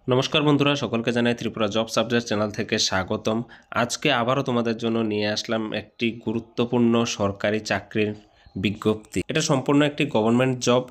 নমস্কার বন্ধুরা, সকলকে জানাই ত্রিপুরা জব সাবজেক্ট চ্যানেল থেকে স্বাগতম। আজকে আবারও তোমাদের জন্য নিয়ে আসলাম একটি গুরুত্বপূর্ণ সরকারি চাকরির বিজ্ঞপ্তি। এটা সম্পূর্ণ একটি গভর্নমেন্ট জব।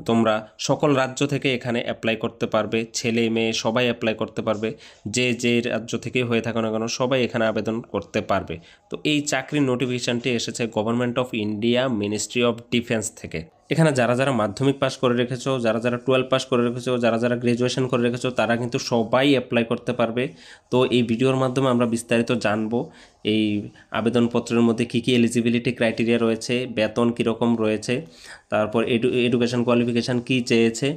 তোমরা সকল রাজ্য থেকে এখানে অ্যাপ্লাই করতে পারবে, ছেলে মেয়ে সবাই অ্যাপ্লাই করতে পারবে। যে যে রাজ্য থেকে হয়ে থাকো না কেন সবাই এখানে আবেদন করতে পারবে। তো এই চাকরির নোটিফিকেশানটি এসেছে government of India, ministry of defence থেকে। এখানে যারা যারা মাধ্যমিক পাস করে রেখেছো, যারা যারা 12 পাস করে রেখেছো, যারা যারা গ্র্যাজুয়েশন করে রেখেছো, তারা কিন্তু সবাই অ্যাপ্লাই করতে পারবে। তো এই ভিডিওর মাধ্যমে আমরা বিস্তারিত জানবো এই আবেদনপত্রের মধ্যে কী কী এলিজিবিলিটি ক্রাইটেরিয়া রয়েছে, বেতন কীরকম রয়েছে, তারপর এডুকেশন কোয়ালিফিকেশান কী চেয়েছে,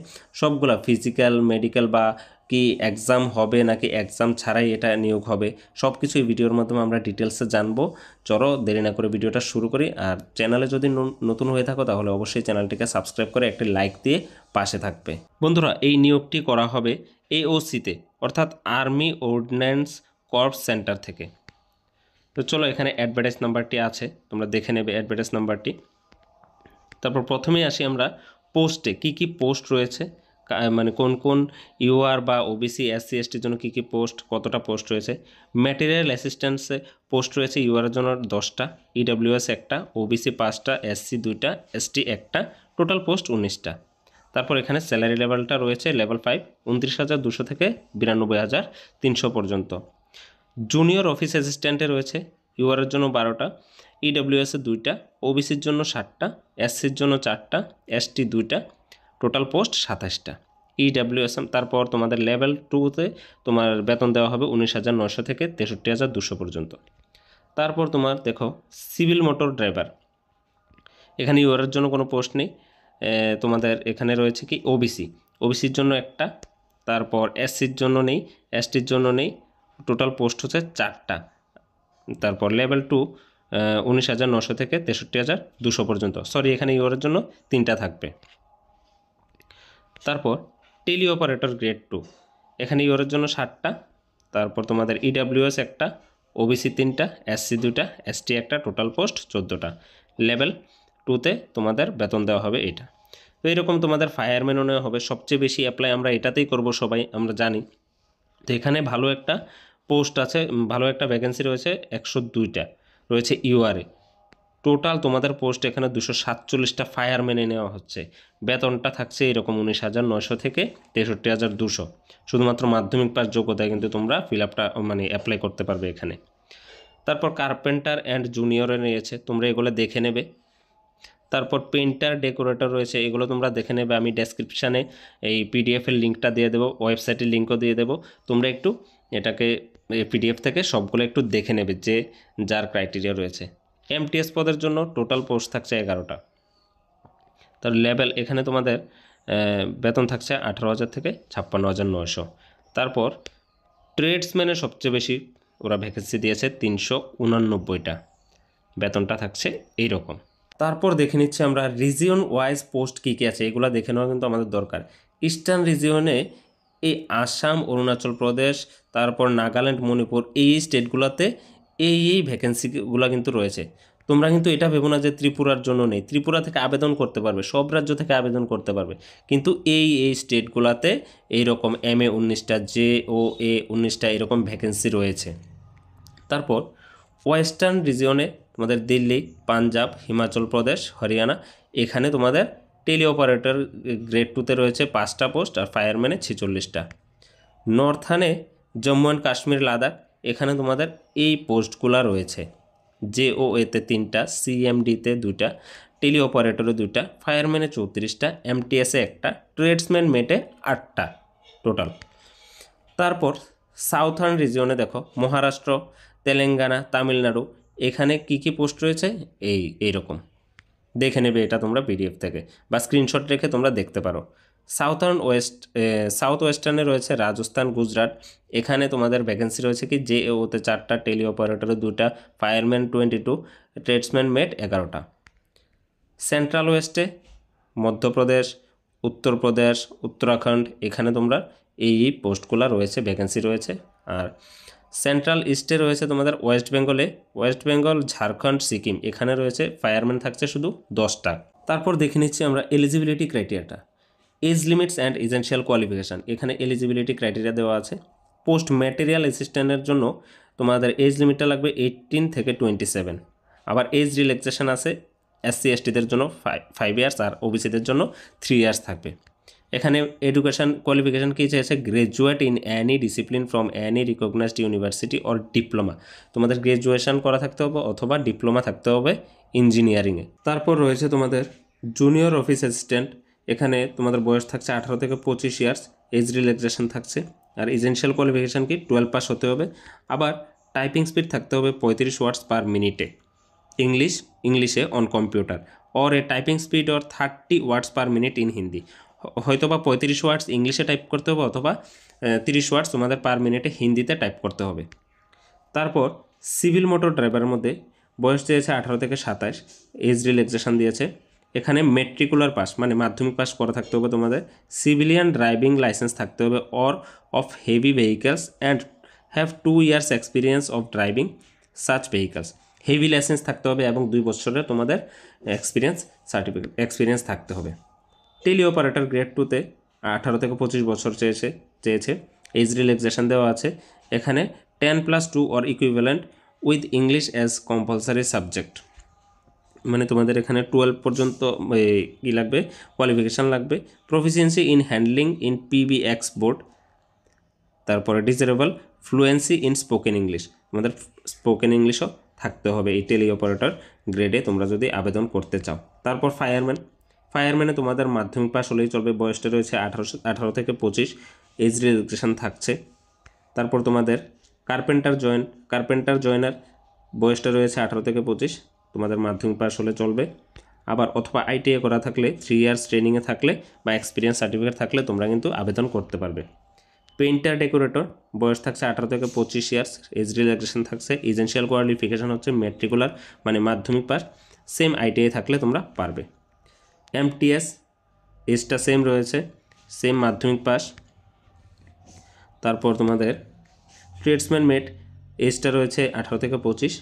সবগুলা ফিজিক্যাল, মেডিকেল বা কি এক্সাম হবে নাকি এক্সাম ছাড়াই এটা নিয়োগ হবে, সব কিছু এই ভিডিওর মাধ্যমে আমরা ডিটেলসে জানবো। চলো দেরি না করে ভিডিওটা শুরু করি। আর চ্যানেলে যদি নতুন হয়ে থাকো তাহলে অবশ্যই চ্যানেলটিকে সাবস্ক্রাইব করে একটি লাইক দিয়ে পাশে থাকবে। বন্ধুরা, এই নিয়োগটি করা হবে AOC-তে, অর্থাৎ আর্মি অর্ডিন্যান্স কর্পস সেন্টার থেকে। তো চলো, এখানে অ্যাডভার্টাইজ নাম্বারটি আছে, তোমরা দেখে নেবে অ্যাডভার্টাইজ নাম্বারটি। তারপর প্রথমেই আসি আমরা পোস্টে, কি কি পোস্ট রয়েছে, মানে কোন কোন ইউআর বা ওবিসি, SC STর জন্য কী কী পোস্ট, কতটা পোস্ট রয়েছে। ম্যাটেরিয়াল অ্যাসিস্ট্যান্সে পোস্ট রয়েছে ইউআরের জন্য 10টা, EWS একটা, OBC 5টা, SC 2টা, ST একটা, টোটাল পোস্ট 19টা। তারপর এখানে স্যালারি লেভেলটা রয়েছে লেভেল 5, 29,200 থেকে 92,300 পর্যন্ত। জুনিয়র অফিস অ্যাসিস্ট্যান্টে রয়েছে ইউআরের জন্য 12টা, EWS-এ 2টা, OBCর জন্য 7টা, SCর জন্য 4টা, ST 2টা, টোটাল পোস্ট 27টা। EWS তারপর তোমাদের লেভেল 2-তে তোমার বেতন দেওয়া হবে 19,900 থেকে 63,200 পর্যন্ত। তারপর তোমার দেখো সিভিল মোটর ড্রাইভার, এখানে ইউআরের জন্য কোনো পোস্ট নেই। তোমাদের এখানে রয়েছে কি ওবিসির জন্য একটা, তারপর SCর জন্য নেই, STর জন্য নেই, টোটাল পোস্ট হচ্ছে 4টা। তারপর লেভেল 2 19,900 থেকে 63,200 পর্যন্ত। সরি, এখানে ইউআরের জন্য 3টা থাকবে। তারপর টেলি অপারেটর গ্রেড 2, এখানে ইউআরের জন্য 7টা, তারপর তোমাদের EWS একটা, OBC 3টা, SC 2টা, ST একটা, টোটাল পোস্ট 14টা। লেভেল 2-তে তোমাদের বেতন দেওয়া হবে এটা। তো এইরকম তোমাদের ফায়ারম্যানও নেওয়া হবে, সবচেয়ে বেশি অ্যাপ্লাই আমরা এটাতেই করব, সবাই আমরা জানি। তো এখানে ভালো একটা পোস্ট আছে, ভালো একটা ভ্যাকেন্সি রয়েছে, 102টা রয়েছে ইউআরএ। টোটাল তোমাদের পোস্ট এখানে 247টা ফায়ারম্যানে নেওয়া হচ্ছে। বেতনটা থাকছে এরকম 19,900 থেকে 63,200। শুধুমাত্র মাধ্যমিক পাস যোগ্যতায় কিন্তু তোমরা মানে অ্যাপ্লাই করতে পারবে এখানে। তারপর কার্পেন্টার অ্যান্ড জুনিয়রে নিয়েছে, তোমরা এগুলো দেখে নেবে। তারপর পেইন্টার, ডেকোরেটর রয়েছে, এগুলো তোমরা দেখে নেবে। আমি ডেসক্রিপশানে এই PDF-এর লিঙ্কটা দিয়ে দেবো, ওয়েবসাইটের লিঙ্কও দিয়ে দেবো। তোমরা একটু এটাকে PDF থেকে সবগুলো একটু দেখে নেবে যে যার ক্রাইটেরিয়া রয়েছে। MTS পদের জন্য টোটাল পোস্ট থাকছে 11টা। তার লেভেল এখানে তোমাদের বেতন থাকছে 18,000 থেকে 56,900। তারপর ট্রেডসম্যানের সবচেয়ে বেশি ওরা ভ্যাকেন্সি দিয়েছে 389টা, বেতনটা থাকছে এইরকম। তারপর দেখে নিচ্ছি আমরা রিজিয়ন ওয়াইজ পোস্ট কী কী আছে, এগুলো দেখে নেওয়া কিন্তু আমাদের দরকার। ইস্টার্ন রিজিয়নে এই আসাম, অরুণাচল প্রদেশ, তারপর নাগাল্যান্ড, মণিপুর, এই স্টেটগুলোতে এই ভ্যাকেন্সিগুলো কিন্তু রয়েছে। তোমরা কিন্তু এটা ভেবো না যে ত্রিপুরার জন্য নেই, ত্রিপুরা থেকে আবেদন করতে পারবে, সব রাজ্য থেকে আবেদন করতে পারবে, কিন্তু এই স্টেটগুলোতে এইরকম MA 19টা, JOA 19টা এরকম ভ্যাকেন্সি রয়েছে। তারপর ওয়েস্টার্ন রিজিয়নে তোমাদের দিল্লি, পাঞ্জাব, হিমাচল প্রদেশ, হরিয়ানা, এখানে তোমাদের টেলি অপারেটর গ্রেড 2-তে রয়েছে 5টা পোস্ট, আর ফায়ারম্যানে 46টা। নর্থানে জম্মু অ্যান্ড কাশ্মীর, লাদাখ, এখানে তোমাদের এই পোস্টগুলো রয়েছে। JOA-তে 3টা, CMD-তে 2টা, টেলি অপারেটরে 2টা, ফায়ারম্যানে 34টা, MTS-এ একটা, ট্রেডসম্যান মেটে 8টা টোটাল। তারপর সাউথার্ন রিজিয়নে দেখো মহারাষ্ট্র, তেলেঙ্গানা, তামিলনাড়ু, এখানে কি কি পোস্ট রয়েছে এইরকম দেখে নেবে। এটা তোমরা PDF থেকে বা স্ক্রিনশট রেখে তোমরা দেখতে পারো। সাউথ ওয়েস্টার্নে রয়েছে রাজস্থান, গুজরাট, এখানে তোমাদের ভ্যাকেন্সি রয়েছে কি JO-তে 4টা, টেলি অপারেটরে 2টা, ফায়ারম্যান 22, ট্রেডসম্যান মেট 11টা। সেন্ট্রাল ওয়েস্টে মধ্যপ্রদেশ, উত্তরপ্রদেশ, উত্তরাখণ্ড, এখানে তোমরা এই পোস্টগুলো রয়েছে, ভ্যাকেন্সি রয়েছে। আর সেন্ট্রাল ইস্টে রয়েছে তোমাদের ওয়েস্ট বেঙ্গল, ঝাড়খণ্ড, সিকিম, এখানে রয়েছে ফায়ারম্যান থাকছে শুধু 10টা। তারপর দেখে নিচ্ছি আমরা এলিজিবিলিটি ক্রাইটেরিয়াটা। Age limits and essential qualification, এখানে এলিজিবিলিটি ক্রাইটেরিয়া দেওয়া আছে। পোস্ট ম্যাটেরিয়াল অ্যাসিস্ট্যান্টের জন্য তোমাদের এজ লিমিটটা লাগবে 18 থেকে 27। আবার এজ রিল্যাক্সেশন আছে SC STদের জন্য 5 ইয়ার্স আর ওবিসিদের জন্য 3 ইয়ার্স থাকবে। এখানে এডুকেশন কোয়ালিফিকেশান কী চেয়েছে, graduate in any discipline from any recognised university or diploma, তোমাদের গ্র্যাজুয়েশন করা থাকতে হবে অথবা ডিপ্লোমা থাকতে হবে ইঞ্জিনিয়ারিংয়ে। তারপর রয়েছে তোমাদের জুনিয়র অফিস অ্যাসিস্ট্যান্ট, এখানে তোমাদের বয়স থাকছে 18 থেকে 25 ইয়ার্স, এজ রিল্যাক্সেশন থাকছে। আর এসেনশিয়াল কোয়ালিফিকেশান কি 12 পাস হতে হবে। আবার টাইপিং স্পিড থাকতে হবে 35 ওয়ার্ডস পার মিনিটে ইংলিশে on computer, or a typing speed or 30 words per minute in Hindi, হয়তো বা 35 ওয়ার্ডস ইংলিশে টাইপ করতে হবে অথবা 30 ওয়ার্ডস তোমাদের পার মিনিটে হিন্দিতে টাইপ করতে হবে। তারপর সিভিল মোটর ড্রাইভারের মধ্যে বয়স চেয়েছে 18 থেকে 27, এজ রিল্যাক্সেশন দিয়েছে। এখানে মেট্রিকুলার পাস মানে মাধ্যমিক পাস করা থাকতে হবে তোমাদের, সিভিলিয়ান ড্রাইভিং লাইসেন্স থাকতে হবে or of heavy vehicles and have 2 years experience of driving such vehicles, heavy licence থাকতে হবে এবং 2 বছরের তোমাদের এক্সপিরিয়েন্স থাকতে হবে। টেলি অপারেটর গ্রেড 2তে 18 থেকে 25 বছর চেয়েছে, এজ রিল্যাক্সেশন দেওয়া আছে। এখানে 10+2 or equivalent with English as compulsory subject, মানে তোমাদের এখানে 12 পর্যন্ত কী লাগবে, কোয়ালিফিকেশান লাগবে। Proficiency in handling in PBX board, তারপরে desirable fluency in spoken English, তোমাদের স্পোকেন ইংলিশও থাকতে হবে এই টেলি অপারেটর গ্রেডে তোমরা যদি আবেদন করতে চাও। তারপর ফায়ারম্যানে তোমাদের মাধ্যমিক পাস হলেই চলবে, বয়সটা রয়েছে 18 থেকে 25, এজ রিল্যাক্সেশন থাকছে। তারপর তোমাদের কার্পেন্টার জয়েনার বয়সটা রয়েছে 18 থেকে 25, তোমাদের মাধ্যমিক পাস হলে চলবে। আবার অথবা ITI করা থাকলে 3 ইয়ার্স ট্রেনিংয়ে থাকলে বা এক্সপিরিয়েন্স সার্টিফিকেট থাকলে তোমরা কিন্তু আবেদন করতে পারবে। পেইন্টার ডেকোরেটর বয়স থাকছে 18 থেকে 25 ইয়ার্স, এজ রিল্যাক্সেশন থাকছে। এসেনশিয়াল কোয়ালিফিকেশান হচ্ছে মেট্রিকুলার মানে মাধ্যমিক পাস, সেম ITI থাকলে তোমরা পারবে। MTS এজটা সেম রয়েছে, সেম মাধ্যমিক পাস। তারপর তোমাদের ট্রেডসম্যান মেট এজটা রয়েছে 18 থেকে 25,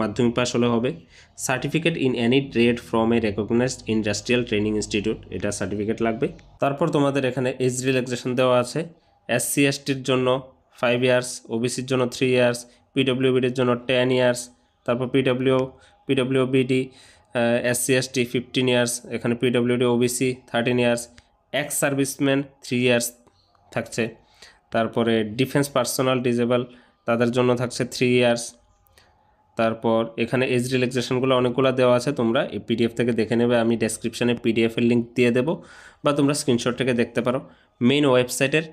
মাধ্যমিক পাস হলে হবে। Certificate in any trade from a recognized industrial training institute, এটা সার্টিফিকেট লাগবে। তারপর তোমাদের এখানে এজ রিল্যাক্সেশন দেওয়া আছে, SC STর জন্য 5 ইয়ার্স, OBCর জন্য 3 ইয়ার্স, PWBDর জন্য 10 ইয়ার্স, তারপর PWBD SC ST 15 ইয়ার্স, এখানে PWD OBC 13 years, ex serviceman 3 years থাকছে। তারপরে ডিফেন্স পার্সোনাল ডিজেবল তাদের জন্য থাকছে 3 ইয়ার্স। তারপর এখানে এজ রিল্যাক্সেশনগুলো অনেকগুলো দেওয়া আছে, তোমরা এই PDF থেকে দেখে নেবে, আমি ডেসক্রিপশানে PDF-এর লিঙ্ক দিয়ে দেবো বা তোমরা স্ক্রিনশট থেকে দেখতে পারো। মেইন ওয়েবসাইটের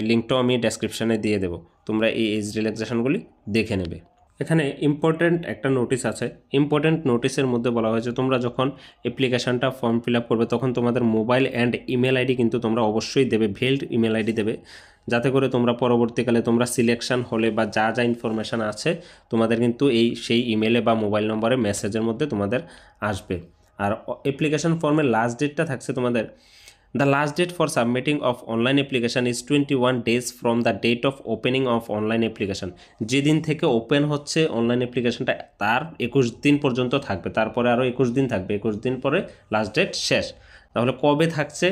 লিঙ্কটাও আমি ডেসক্রিপশানে দিয়ে দেবো, তোমরা এই এজ রিল্যাক্সেশনগুলি দেখে নেবে। এখানে ইম্পর্ট্যান্ট একটা নোটিশ আছে, ইম্পর্ট্যান্ট নোটিশের মধ্যে বলা হয়েছে তোমরা যখন অ্যাপ্লিকেশানটা ফর্ম ফিল আপ করবে তখন তোমাদের মোবাইল অ্যান্ড ইমেল আইডি কিন্তু তোমরা অবশ্যই দেবে, ভেলড ইমেল আইডি দেবে, যাতে করে তোমরা পরবর্তীকালে তোমরা সিলেকশন হলে বা যা যা ইনফরমেশান আছে তোমাদের কিন্তু সেই ইমেলে বা মোবাইল নম্বরে মেসেজের মধ্যে তোমাদের আসবে। আর অ্যাপ্লিকেশান ফর্মের লাস্ট ডেটটা থাকছে তোমাদের, the last date for submitting of online application is 21 days from the date of opening of online application, যেদিন থেকে ওপেন হচ্ছে অনলাইন অ্যাপ্লিকেশানটা তার 21 দিন পর্যন্ত থাকবে, তারপরে আরও 21 দিন থাকবে, 21 দিন পরে লাস্ট ডেট শেষ। তাহলে কবে থাকছে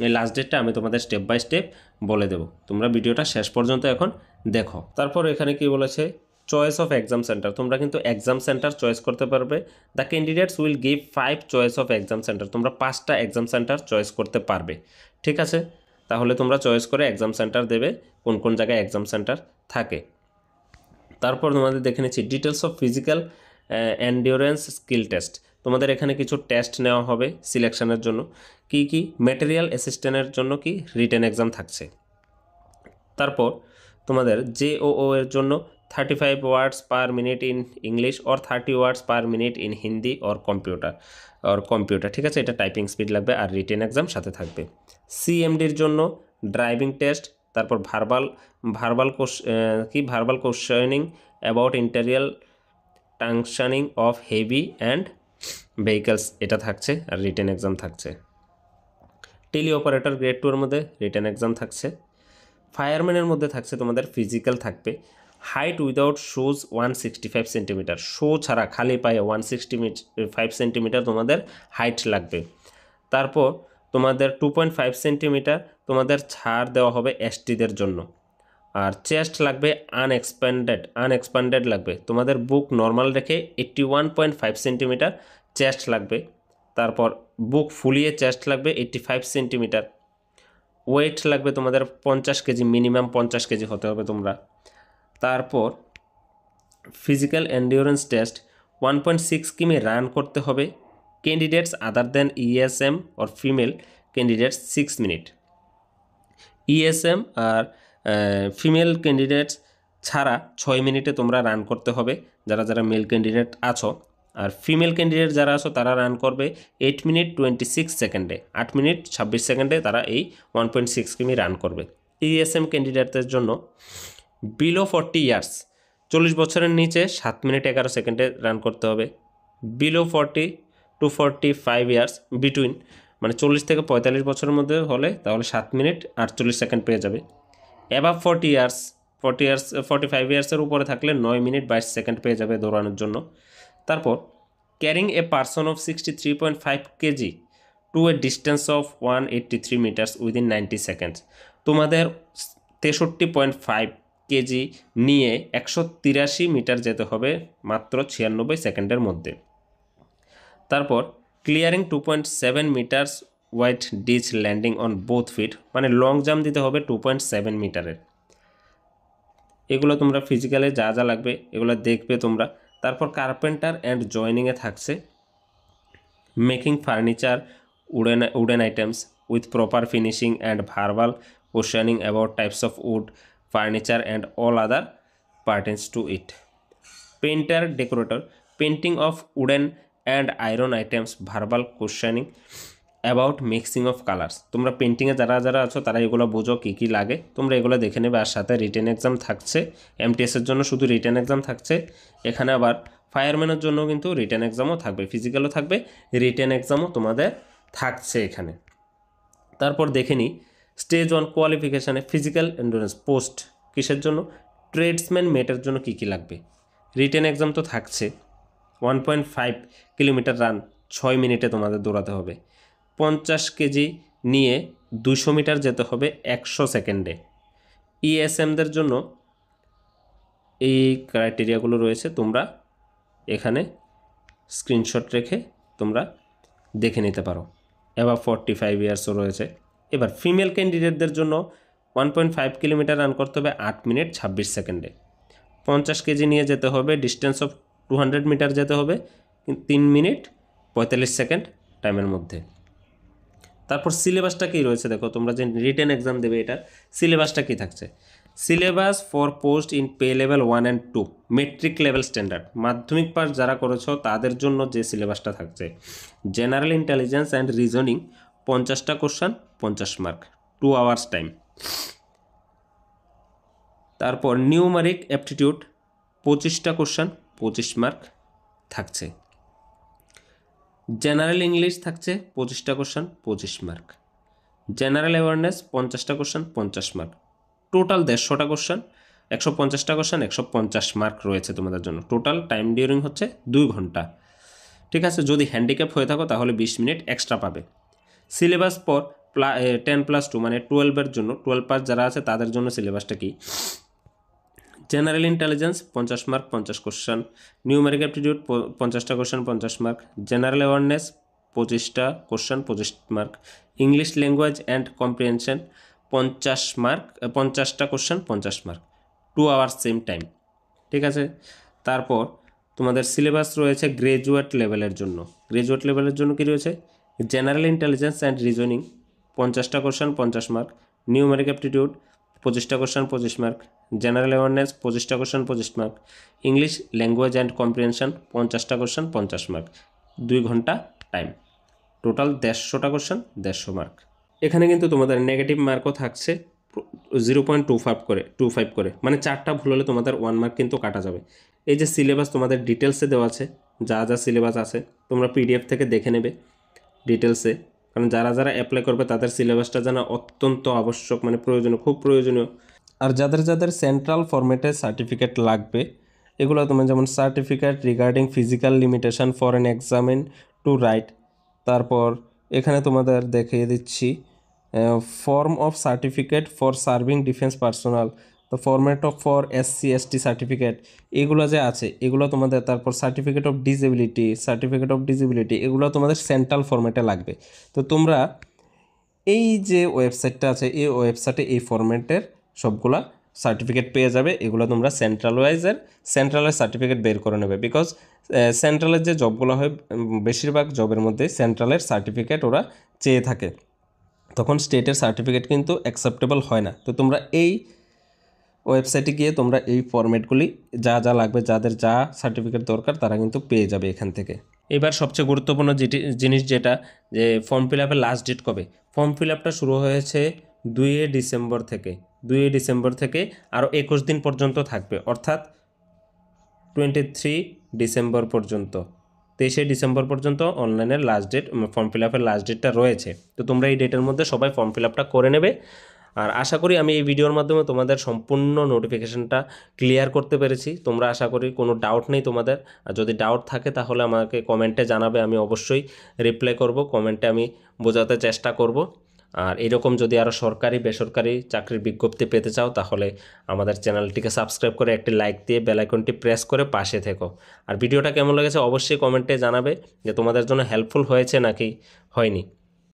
এই লাস্ট ডেটটা আমি তোমাদের স্টেপ বাই স্টেপ বলে দেবো, তোমরা ভিডিওটা শেষ পর্যন্ত এখন দেখো। তারপর এখানে কি বলেছে, চয়েস অফ এক্সাম সেন্টার, তোমরা কিন্তু এক্সাম সেন্টার চয়েস করতে পারবে। The candidates will give 5 choice of exam centre, তোমরা 5টা এক্সাম সেন্টার চয়েস করতে পারবে, ঠিক আছে। তাহলে তোমরা চয়েস করে এক্সাম সেন্টার দেবে, কোন কোন জায়গায় এক্সাম সেন্টার থাকে। তারপর তোমাদের দেখে নিচ্ছি details of physical endurance skill test, তোমাদের এখানে কিছু টেস্ট নেওয়া হবে সিলেকশনের জন্য। কি ম্যাটেরিয়াল অ্যাসিস্ট্যান্টের জন্য কি রিটেন এক্সাম থাকছে। তারপর তোমাদের JOO এর জন্য 35 words per minute in English or 30 words per minute in Hindi or computer, ঠিক আছে, এটা টাইপিং স্পিড লাগবে আর রিটেন এক্সাম সাথে থাকবে। CMDর জন্য ড্রাইভিং টেস্ট, তারপর verbal questioning about internal functioning of heavy and vehicles, এটা থাকছে আর রিটেন এক্সাম থাকছে। টেলি অপারেটর গ্রেড 2 এর মধ্যে রিটেন এক্সাম থাকছে। ফায়ারম্যানের মধ্যে থাকছে তোমাদের ফিজিক্যাল থাকবে, height without shoes 165 centimetre, show ছাড়া খালি পায়ে 165 সেন্টিমিটার তোমাদের হাইট লাগবে। তারপর তোমাদের 2.5 সেন্টিমিটার তোমাদের ছাড় দেওয়া হবে এসটিদের জন্য। আর চেস্ট লাগবে আনএক্সপ্যান্ডেড লাগবে, তোমাদের বুক নর্মাল রেখে 81.5 সেন্টিমিটার চেস্ট লাগবে। তারপর বুক ফুলিয়ে চেস্ট লাগবে 85 সেন্টিমিটার। ওয়েট লাগবে তোমাদের 50 কেজি, মিনিমাম 50 কেজি হতে হবে তোমরা। তারপর ফিজিক্যাল এন্ডিওরেন্স টেস্ট 1.6 কিমি রান করতে হবে। Candidates other than ESM or female candidates 6 minute. ESM আর ফিমেল ক্যান্ডিডেটস ছাড়া 6 মিনিটে তোমরা রান করতে হবে যারা যারা মেল ক্যান্ডিডেট আছো। আর ফিমেল ক্যান্ডিডেট যারা আছো তারা রান করবে 8 মিনিট 26 সেকেন্ডে, 8 মিনিট 26 সেকেন্ডে তারা এই 1.6 কিমি রান করবে। ইএসএম ক্যান্ডিডেটদের জন্য বিলো 40 ইয়ার্স, 40 বছরের নিচে 7 মিনিট 11 সেকেন্ডে রান করতে হবে। বিলো 40 টু 45 ইয়ার্স, বিটুইন মানে 40 থেকে 45 বছরের মধ্যে হলে তাহলে 7 মিনিট 48 সেকেন্ড পেয়ে যাবে। অ্যাবাভ 40 ইয়ার্স, 45 ইয়ার্সের উপরে থাকলে 9 মিনিট 22 সেকেন্ড পেয়ে যাবে দৌড়ানোর জন্য। তারপর carrying a person of 63.5 K G to a distance of 183 metres within 90 seconds, তোমাদের 63.5 কেজি নিয়ে 183 মিটার যেতে হবে মাত্র 96 সেকেন্ডের মধ্যে। তারপর clearing 2.7 metres wide ditch landing on both feet, মানে লং জাম্প দিতে হবে 2.7 মিটারের। এগুলো তোমরা ফিজিক্যালে যা যা লাগবে এগুলো দেখবে তোমরা। তারপর কার্পেন্টার অ্যান্ড জয়নিংয়ে থাকছে making furniture wooden items with proper finishing and verbal questioning about types of wood furniture and all other pertains to it. Painter decorator painting of wooden and iron items verbal questioning about mixing of colours, তোমরা পেন্টিংয়ে যারা যারা আছো তারা এগুলো বোঝো কী কী লাগে, তোমরা এগুলো দেখে নেবে। আর সাথে রিটেন এক্সাম থাকছে, এমটিএসের জন্য শুধু রিটেন এক্সাম থাকছে। এখানে আবার ফায়ারম্যানের জন্য কিন্তু রিটেন এক্সামও থাকবে, ফিজিক্যালও থাকবে, রিটেন এক্সামও তোমাদের থাকছে এখানে। তারপর দেখে নিই স্টেজ 1 কোয়ালিফিকেশানে ফিজিক্যাল এন্ডুরেন্স পোস্ট কিসের জন্য, ট্রেডসম্যান মেটের জন্য কী কী লাগবে। রিটেন এক্সাম তো থাকছে, 1.5 কিলোমিটার রান 6 মিনিটে তোমাদের দৌড়াতে হবে। 50 কেজি নিয়ে 200 মিটার যেতে হবে 100 সেকেন্ডে। ইএসএমদের জন্য এই ক্রাইটেরিয়াগুলো রয়েছে, তোমরা এখানে স্ক্রিনশট রেখে তোমরা দেখে নিতে পারো। এবার 45 ইয়ার্সও রয়েছে। এবার ফিমেল ক্যান্ডিডেটদের জন্য 1.5 কিলোমিটার রান করতে হবে 8 মিনিট 26 সেকেন্ডে। 50 কেজি নিয়ে যেতে হবে, ডিস্টেন্স অফ 200 মিটার যেতে হবে 3 মিনিট 45 সেকেন্ড টাইমের মধ্যে। তারপর সিলেবাসটা কী রয়েছে দেখো, তোমরা যে রিটেন এক্সাম দেবে এটার সিলেবাসটা কী থাকছে। Syllabus for post in pay level 1 and 2 matric level standard, মাধ্যমিক পাস যারা করেছ তাদের জন্য যে সিলেবাসটা থাকছে। জেনারেল ইন্টেলিজেন্স অ্যান্ড রিজনিং 50টা কোশ্চেন 50 মার্ক, 2 আওয়ার্স টাইম। তারপর নিউমারিক অ্যাপটিটিউড 25টা কোশ্চেন 25 মার্ক থাকছে। জেনারেল ইংলিশ থাকছে 25টা কোশ্চেন 25 মার্ক। জেনারেল অ্যাওয়ারনেস 50টা কোশ্চেন 50 মার্ক। টোটাল 150টা কোশ্চেন 150টা কোশ্চেন 150 মার্ক রয়েছে তোমাদের জন্য। টোটাল টাইম ডিউরিং হচ্ছে 2 ঘন্টা। ঠিক আছে, যদি হ্যান্ডিক্যাপ হয়ে থাকো তাহলে 20 মিনিট এক্সট্রা পাবে। সিলেবাস পর 10+2 মানে 12-এর জন্য 12 পাস যারা আছে তাদের জন্য সিলেবাসটা কি, general intelligence 50 mark 50 question, numeric aptitude 50টা কোশ্চেন 50 মার্ক, জেনারেল অ্যাওয়ারনেস 25টা question 25 mark, English language and comprehension 50 mark 50টা question 50 mark, 2 hours same time. ঠিক আছে, তারপর তোমাদের সিলেবাস রয়েছে গ্রাজুয়েট লেভেলের জন্য। গ্রাজুয়েট লেভেলের জন্য কী রয়েছে, জেনারেল ইন্টেলিজেন্স অ্যান্ড রিজনিং 50টা কোশ্চেন 50 মার্ক, নিউমেরিক অ্যাপটিটিউড 25টা কোশ্চেন 25 মার্ক, জেনারেল অ্যাওয়ারনেস 25টা question 25 mark, English language and comprehension 50টা কোশ্চেন 50 মার্ক, 2 ঘন্টা টাইম। টোটাল 150টা কোশ্চেন 150 মার্ক। এখানে কিন্তু তোমাদের নেগেটিভ মার্কও থাকছে 0.25 করে, মানে 4টা ভুল হলে তোমাদের 1 মার্ক কিন্তু কাটা যাবে। এই যে সিলেবাস তোমাদের ডিটেলসে দেওয়া আছে, যা যা সিলেবাস আছে তোমরা পিডিএফ থেকে দেখে নেবে ডিটেলসে, কারণ যারা যারা অ্যাপ্লাই করবে তাদের সিলেবাসটা জানা অত্যন্ত আবশ্যক, মানে প্রয়োজনীয়, খুব প্রয়োজনীয়। আর যাদের যাদের সেন্ট্রাল ফরম্যাটে সার্টিফিকেট লাগবে এগুলো তোমার যেমন certificate regarding physical limitation for an examine to write, তারপর এখানে তোমাদের দেখিয়ে দিচ্ছি form of certificate for serving defence personal, তো format of for SC ST certificate, এগুলো যে আছে এগুলো তোমাদের, তারপর সার্টিফিকেট অফ ডিসেবিলিটি, এগুলো তোমাদের সেন্ট্রাল ফরম্যাটে লাগবে। তো তোমরা এই যে ওয়েবসাইটটা আছে এই ওয়েবসাইটে এই ফরম্যাটের সবগুলা সার্টিফিকেট পেয়ে যাবে। এগুলো তোমরা সেন্ট্রালের সার্টিফিকেট বের করে নেবে, বিকজ সেন্ট্রালের যে জবগুলো হয় বেশিরভাগ জবের মধ্যে সেন্ট্রালের সার্টিফিকেট ওরা চেয়ে থাকে, তখন স্টেটের সার্টিফিকেট কিন্তু অ্যাকসেপ্টেবল হয় না। তো তোমরা এই ওয়েবসাইটে গিয়ে তোমরা এই ফরম্যাটগুলি যা যা লাগবে, যাদের যা সার্টিফিকেট দরকার তারা কিন্তু পেয়ে যাবে এখান থেকে। এবার সবচেয়ে গুরুত্বপূর্ণ জিনিস যেটা, যে ফর্ম ফিল আপের লাস্ট ডেট কবে। ফর্ম ফিল আপটা শুরু হয়েছে 2 ডিসেম্বর থেকে আরও 21 দিন পর্যন্ত থাকবে, অর্থাৎ 23 ডিসেম্বর পর্যন্ত, 23 ডিসেম্বর পর্যন্ত অনলাইনের লাস্ট ডেট, ফর্ম ফিল আপের লাস্ট ডেটটা রয়েছে। তো তোমরা এই ডেটের মধ্যে সবাই ফর্ম ফিল আপটা করে নেবে। আর আশা করি আমি এই ভিডিওর মাধ্যমে তোমাদের সম্পূর্ণ নোটিফিকেশনটা ক্লিয়ার করতে পেরেছি। তোমরা আশা করি কোনো ডাউট নেই তোমাদের, আর যদি ডাউট থাকে তাহলে আমাকে কমেন্টে জানাবে, আমি অবশ্যই রিপ্লাই করব, কমেন্টে আমি বোঝাতে চেষ্টা করব। আর এরকম যদি আরও সরকারি বেসরকারি চাকরির বিজ্ঞপ্তি পেতে চাও তাহলে আমাদের চ্যানেলটিকে সাবস্ক্রাইব করে একটি লাইক দিয়ে বেল আইকনটি প্রেস করে পাশে থেকো। আর ভিডিওটা কেমন লেগেছে অবশ্যই কমেন্টে জানাবে, যে তোমাদের জন্য হেল্পফুল হয়েছে নাকি হয়নি।